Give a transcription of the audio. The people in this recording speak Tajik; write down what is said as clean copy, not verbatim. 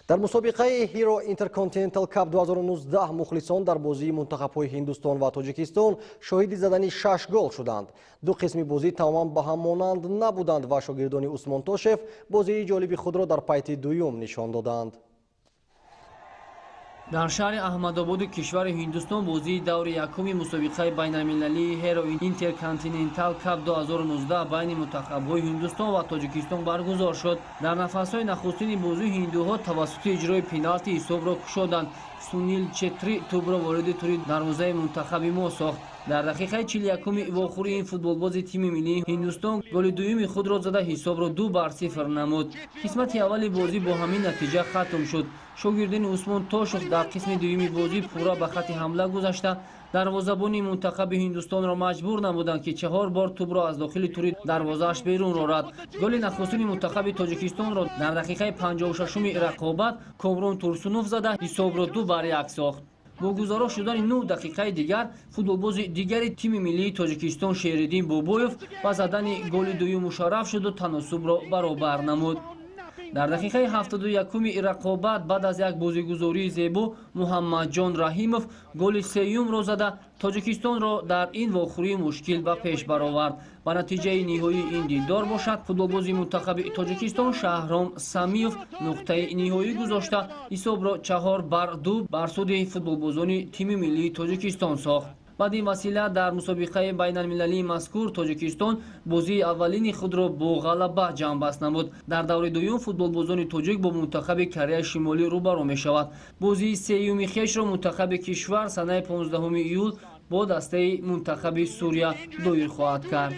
дар мусобиқаи Hero Intercontinental Cup 2019 мухлисон дар бозии мунтахабҳои Ҳиндустон ва Тоҷикистон шоҳиди задани 6 гол шуданд. Ду қисми бозӣ тамоман ба ҳам монанд набуданд ва шогирдони Усмон Тошев бозии ҷолиби худро дар пайти дуюм нишон доданд. дар шаҳри Аҳмадободи кишвари Ҳиндустон бозии даври якуми мусобиқаи байналмилалии Hero Intercontinental Cup 2019 байни мунтахабҳои Ҳиндустон ва Тоҷикистон баргузор шуд. Дар нафасҳои нахустини бозӣ ҳиндуҳо тавассути иҷрои пеналти ҳисобро кушоданд. Сунил Четри тӯбро вориди тури дарвозаи мунтахаби мо сохт. дар дақиқаи 41-уми ивохӯри ин футболбози тими миллии Ҳиндустон голи дуюми худро зада ҳисобро 2-0 намуд. қисмати аввали бозӣ бо ҳамин натиҷа хатм шуд. Шогирдини Усмон Тошев дар қисми дуюми бозӣ пурра ба хати ҳамла гузашта, дарвозабони мунтахаби Ҳиндустонро маҷбур намуданд ки 4 бор тӯбро аз дохили тури дарвозааш берун рорад. Голи нахустини мунтахаби Тоҷикистонро дар дақиқаи 56-уми рақобат Комрон Турсунов зада ҳисобро 2-1 сохт. бо гузарош шудани 9 дақиқаи дигар футболбози дигари тими миллии Тоҷикистон Шеридин Бобоев ба задани голи дуюм мушарраф шуду таносубро баробар намуд. дар дақиқаи 71-уми рақобат баъд аз як бозигузории зебо Муҳаммадҷон Раҳимов голи сеюмро зада Тоҷикистонро дар ин вохӯрӣ мушкил ба пеш баровард. ба натиҷаи ниҳоии ин дилдор бошад, футболбози мунтахаби Тоҷикистон Шаҳром Самиев нуқтаи ниҳоӣ гузошта ҳисобро 4-2 бар суди футболбозони тими миллии Тоҷикистон сохт. баъди васила дар мусобиқаи байналмилалии мазкур Тоҷикистон бозии аввалини худро бо ғалаба ҷамъбаст намуд. дар даври дуюм футболбозони тоҷик бо мунтахаби Кореяи Шимолӣ рӯбаро мешавад. бозии сеюми хешро мунтахаби кишвар санаи 15 июл бо дастаи мунтахаби Сурия доир хоҳад кард.